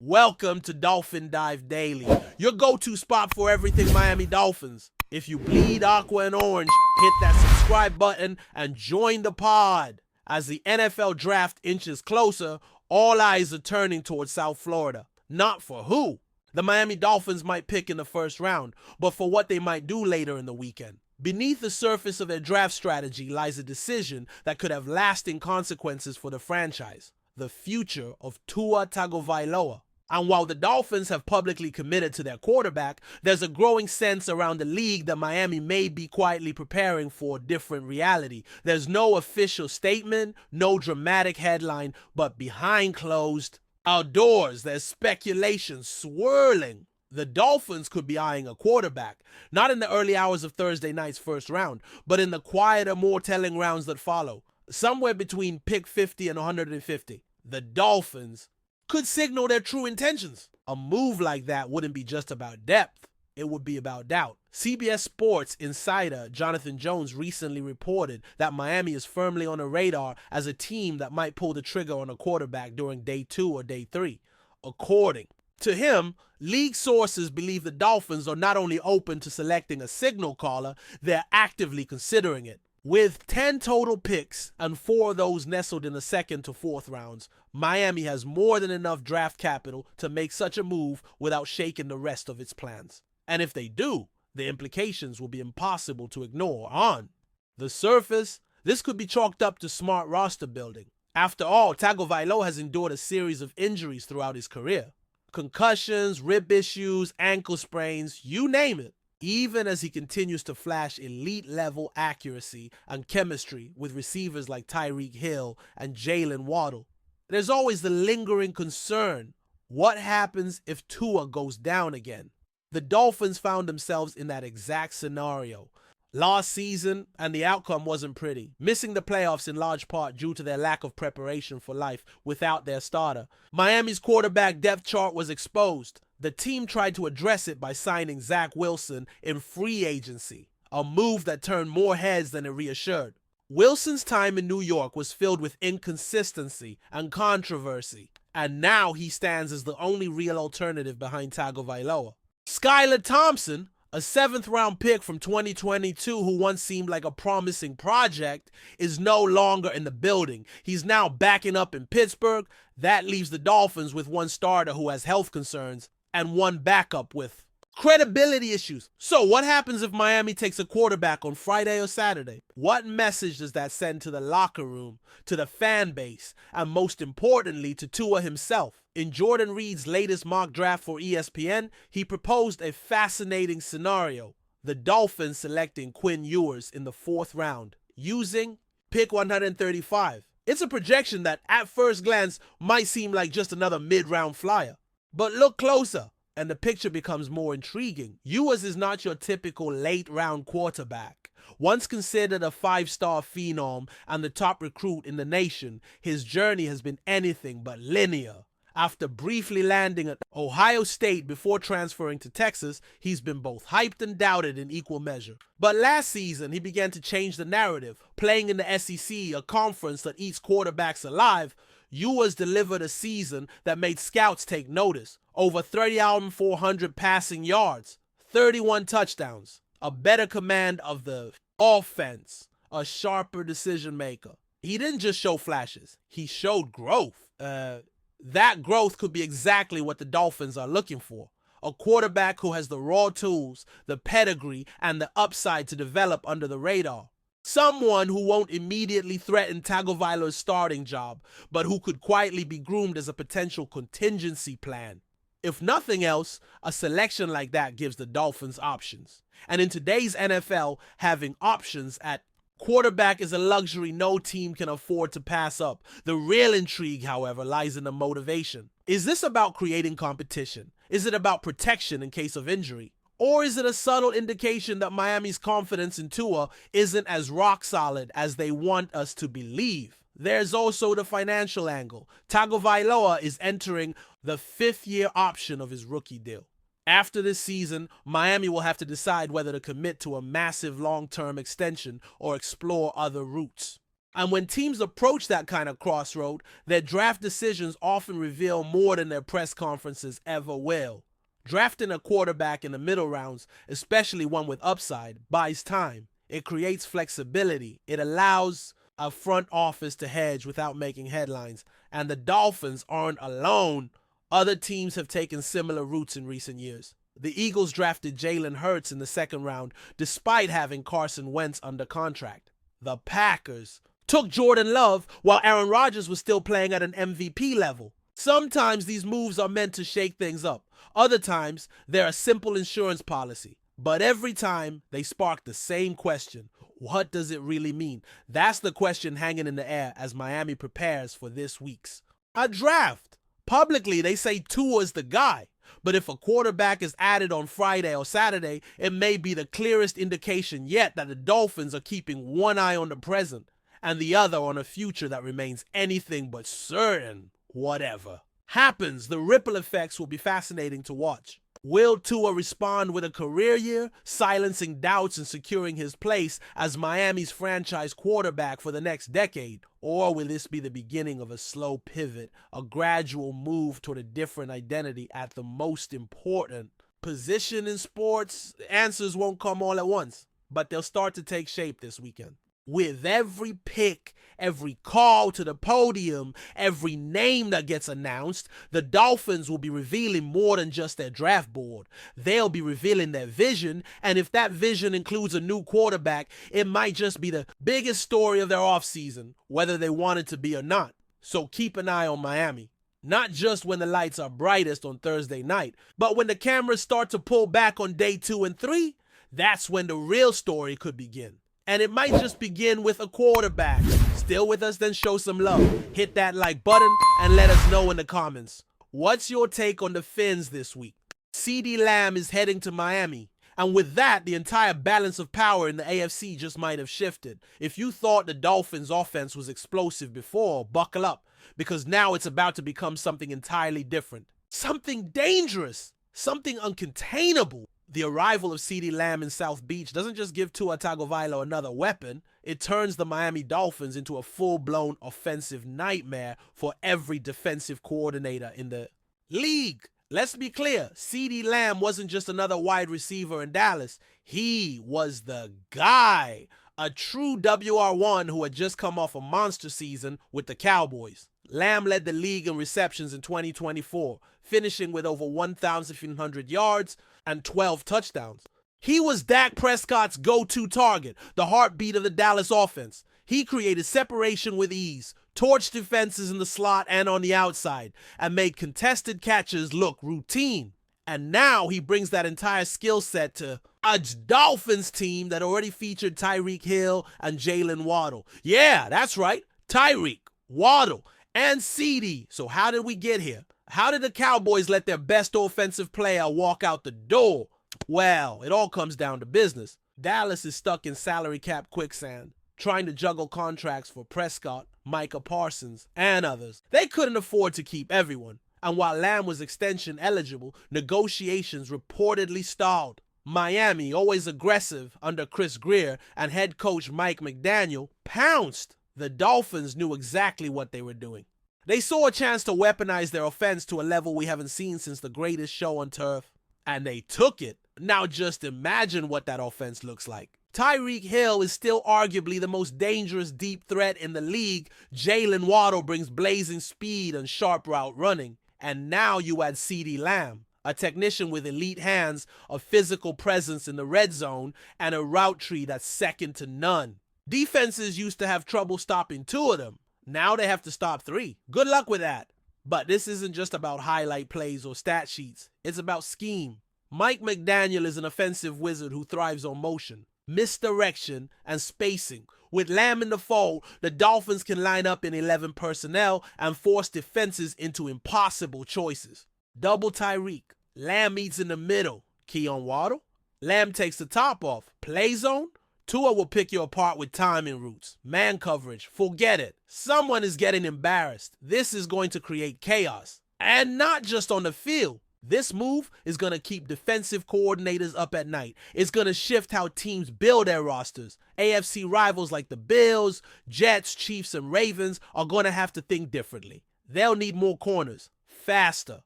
Welcome to Dolphin Dive Daily, your go-to spot for everything Miami Dolphins. If you bleed aqua and orange, hit that subscribe button and join the pod. As the NFL draft inches closer, all eyes are turning towards South Florida. Not for who the Miami Dolphins might pick in the first round, but for what they might do later in the weekend. Beneath the surface of their draft strategy lies a decision that could have lasting consequences for the franchise: the future of Tua Tagovailoa. And while the Dolphins have publicly committed to their quarterback, there's a growing sense around the league that Miami may be quietly preparing for a different reality. There's no official statement, no dramatic headline, but behind closed outdoors, there's speculation swirling. The Dolphins could be eyeing a quarterback, not in the early hours of Thursday night's first round, but in the quieter, more telling rounds that follow, somewhere between pick 50 and 150. The Dolphins could signal their true intentions. A move like that wouldn't be just about depth, it would be about doubt. CBS Sports insider Jonathan Jones recently reported that Miami is firmly on the radar as a team that might pull the trigger on a quarterback during day 2 or day 3. According to him, league sources believe the Dolphins are not only open to selecting a signal caller, they're actively considering it. With 10 total picks and 4 of those nestled in the second to fourth rounds, Miami has more than enough draft capital to make such a move without shaking the rest of its plans. And if they do, the implications will be impossible to ignore. On the surface, this could be chalked up to smart roster building. After all, Tagovailoa has endured a series of injuries throughout his career. Concussions, rib issues, ankle sprains, you name it. Even as he continues to flash elite-level accuracy and chemistry with receivers like Tyreek Hill and Jalen Waddle, there's always the lingering concern: what happens if Tua goes down again? The Dolphins found themselves in that exact scenario last season, and the outcome wasn't pretty, missing the playoffs in large part due to their lack of preparation for life without their starter. Miami's quarterback depth chart was exposed. The team tried to address it by signing Zach Wilson in free agency, a move that turned more heads than it reassured. Wilson's time in New York was filled with inconsistency and controversy, and now he stands as the only real alternative behind Tagovailoa. Skylar Thompson, a 7th-round pick from 2022 who once seemed like a promising project, is no longer in the building. He's now backing up in Pittsburgh. That leaves the Dolphins with one starter who has health concerns and one backup with credibility issues. So what happens if Miami takes a quarterback on Friday or Saturday? What message does that send to the locker room, to the fan base, and most importantly, to Tua himself? In Jordan Reed's latest mock draft for ESPN, he proposed a fascinating scenario: the Dolphins selecting Quinn Ewers in the 4th round, using pick 135. It's a projection that at first glance might seem like just another mid-round flyer. But look closer, and the picture becomes more intriguing. Ewers is not your typical late-round quarterback. Once considered a 5-star phenom and the top recruit in the nation, his journey has been anything but linear. After briefly landing at Ohio State before transferring to Texas, he's been both hyped and doubted in equal measure. But last season, he began to change the narrative. Playing in the SEC, a conference that eats quarterbacks alive, Ewers delivered a season that made scouts take notice. Over 30,400 passing yards, 31 touchdowns, a better command of the offense, a sharper decision maker. He didn't just show flashes, he showed growth. That growth could be exactly what the Dolphins are looking for. A quarterback who has the raw tools, the pedigree, and the upside to develop under the radar. Someone who won't immediately threaten Tagovailoa's starting job, but who could quietly be groomed as a potential contingency plan. If nothing else, a selection like that gives the Dolphins options. And in today's NFL, having options at quarterback is a luxury no team can afford to pass up. The real intrigue, however, lies in the motivation. Is this about creating competition? Is it about protection in case of injury? Or is it a subtle indication that Miami's confidence in Tua isn't as rock solid as they want us to believe? There's also the financial angle. Tagovailoa is entering the 5th-year option of his rookie deal. After this season, Miami will have to decide whether to commit to a massive long-term extension or explore other routes. And when teams approach that kind of crossroad, their draft decisions often reveal more than their press conferences ever will. Drafting a quarterback in the middle rounds, especially one with upside, buys time. It creates flexibility. It allows a front office to hedge without making headlines. And the Dolphins aren't alone. Other teams have taken similar routes in recent years. The Eagles drafted Jalen Hurts in the second round despite having Carson Wentz under contract. The Packers took Jordan Love while Aaron Rodgers was still playing at an MVP level. Sometimes these moves are meant to shake things up. Other times, they're a simple insurance policy. But every time, they spark the same question. What does it really mean? That's the question hanging in the air as Miami prepares for this week's draft. Publicly, they say Tua is the guy. But if a quarterback is added on Friday or Saturday, it may be the clearest indication yet that the Dolphins are keeping one eye on the present and the other on a future that remains anything but certain. Whatever happens, the ripple effects will be fascinating to watch. Will Tua respond with a career year, silencing doubts and securing his place as Miami's franchise quarterback for the next decade? Or will this be the beginning of a slow pivot, a gradual move toward a different identity at the most important position in sports? Answers won't come all at once, but they'll start to take shape this weekend. With every pick, every call to the podium, every name that gets announced, the Dolphins will be revealing more than just their draft board. They'll be revealing their vision, and if that vision includes a new quarterback, it might just be the biggest story of their offseason, whether they want it to be or not. So keep an eye on Miami. Not just when the lights are brightest on Thursday night, but when the cameras start to pull back on day 2 and 3, that's when the real story could begin. And it might just begin with a quarterback. Still with us? Then show some love. Hit that like button and let us know in the comments. What's your take on the Fins this week? CeeDee Lamb is heading to Miami. And with that, the entire balance of power in the AFC just might have shifted. If you thought the Dolphins' offense was explosive before, buckle up. Because now it's about to become something entirely different. Something dangerous. Something uncontainable. The arrival of CeeDee Lamb in South Beach doesn't just give Tua Tagovailoa another weapon, it turns the Miami Dolphins into a full-blown offensive nightmare for every defensive coordinator in the league. Let's be clear, CeeDee Lamb wasn't just another wide receiver in Dallas. He was the guy, a true WR1 who had just come off a monster season with the Cowboys. Lamb led the league in receptions in 2024, finishing with over 1,500 yards and 12 touchdowns. He was Dak Prescott's go-to target, the heartbeat of the Dallas offense. He created separation with ease, torched defenses in the slot and on the outside, and made contested catches look routine. And now he brings that entire skill set to a Dolphins team that already featured Tyreek Hill and Jalen Waddle. Yeah, that's right, Tyreek, Waddle, and CeeDee. So how did we get here? How did the Cowboys let their best offensive player walk out the door? Well, it all comes down to business. Dallas is stuck in salary cap quicksand, trying to juggle contracts for Prescott, Micah Parsons, and others. They couldn't afford to keep everyone. And while Lamb was extension eligible, negotiations reportedly stalled. Miami, always aggressive under Chris Grier and head coach Mike McDaniel, pounced. The Dolphins knew exactly what they were doing. They saw a chance to weaponize their offense to a level we haven't seen since the greatest show on turf, and they took it. Now just imagine what that offense looks like. Tyreek Hill is still arguably the most dangerous deep threat in the league. Jalen Waddle brings blazing speed and sharp route running. And now you add CeeDee Lamb, a technician with elite hands, a physical presence in the red zone, and a route tree that's second to none. Defenses used to have trouble stopping 2 of them. Now they have to stop 3. Good luck with that. But this isn't just about highlight plays or stat sheets. It's about scheme. Mike McDaniel is an offensive wizard who thrives on motion, misdirection, and spacing. With Lamb in the fold, the Dolphins can line up in 11 personnel and force defenses into impossible choices. Double Tyreek. Lamb meets in the middle. Key on Waddle. Lamb takes the top off. Play zone. Tua will pick you apart with timing routes. Man coverage, forget it. Someone is getting embarrassed. This is going to create chaos. And not just on the field. This move is going to keep defensive coordinators up at night. It's going to shift how teams build their rosters. AFC rivals like the Bills, Jets, Chiefs, and Ravens are going to have to think differently. They'll need more corners, faster,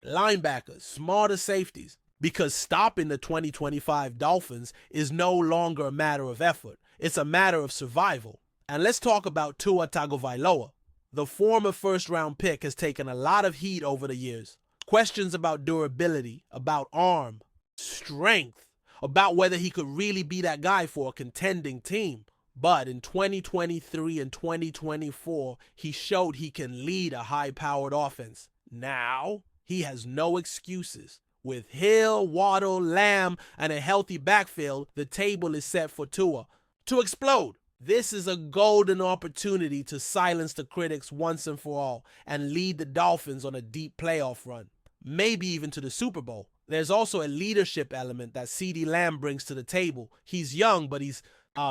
linebackers, smarter safeties, because stopping the 2025 Dolphins is no longer a matter of effort. It's a matter of survival. And let's talk about Tua Tagovailoa. The former first-round pick has taken a lot of heat over the years. Questions about durability, about arm, strength, about whether he could really be that guy for a contending team. But in 2023 and 2024, he showed he can lead a high-powered offense. Now, he has no excuses. With Hill, Waddle, Lamb, and a healthy backfield, the table is set for Tua to explode. This is a golden opportunity to silence the critics once and for all and lead the Dolphins on a deep playoff run, maybe even to the Super Bowl. There's also a leadership element that CeeDee Lamb brings to the table. He's young, but he's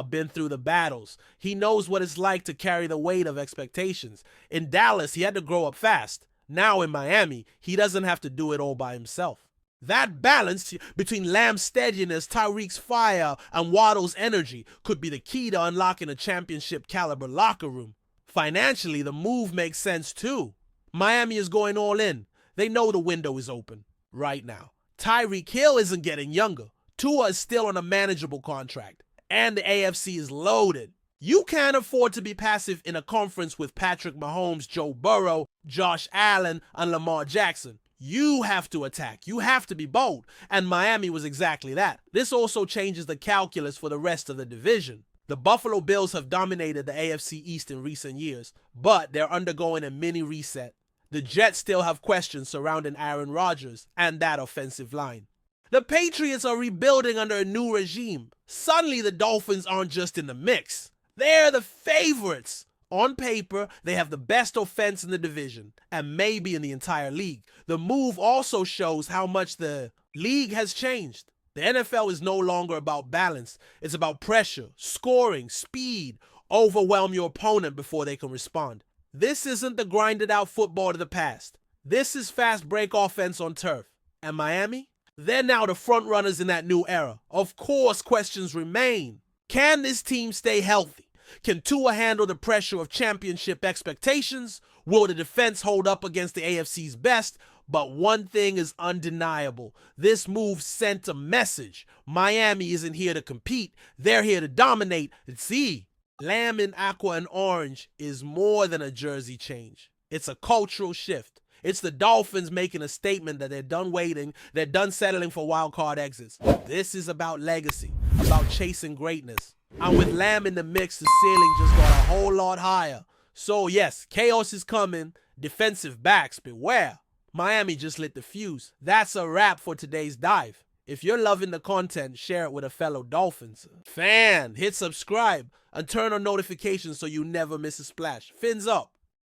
been through the battles. He knows what it's like to carry the weight of expectations. In Dallas, he had to grow up fast. Now in Miami, he doesn't have to do it all by himself. That balance between Lamb's steadiness, Tyreek's fire, and Waddle's energy could be the key to unlocking a championship-caliber locker room. Financially, the move makes sense too. Miami is going all in. They know the window is open right now. Tyreek Hill isn't getting younger. Tua is still on a manageable contract, and the AFC is loaded. You can't afford to be passive in a conference with Patrick Mahomes, Joe Burrow, Josh Allen, and Lamar Jackson. You have to attack. You have to be bold. And Miami was exactly that. This also changes the calculus for the rest of the division. The Buffalo Bills have dominated the AFC East in recent years, but they're undergoing a mini reset. The Jets still have questions surrounding Aaron Rodgers and that offensive line. The Patriots are rebuilding under a new regime. Suddenly, the Dolphins aren't just in the mix. They're the favorites. On paper, they have the best offense in the division, and maybe in the entire league. The move also shows how much the league has changed. The NFL is no longer about balance. It's about pressure, scoring, speed, overwhelm your opponent before they can respond. This isn't the grinded-out football of the past. This is fast break offense on turf. And Miami? They're now the front runners in that new era. Of course, questions remain. Can this team stay healthy? Can Tua handle the pressure of championship expectations? Will the defense hold up against the AFC's best? But one thing is undeniable. This move sent a message. Miami isn't here to compete. They're here to dominate. See, Lamb in aqua and orange is more than a jersey change. It's a cultural shift. It's the Dolphins making a statement that they're done waiting, they're done settling for wild card exits. This is about legacy, about chasing greatness. And with Lamb in the mix, the ceiling just got a whole lot higher. So yes, chaos is coming. Defensive backs, beware. Miami just lit the fuse. That's a wrap for today's dive. If you're loving the content, share it with a fellow Dolphins fan. Hit subscribe and turn on notifications so you never miss a splash. Fins up.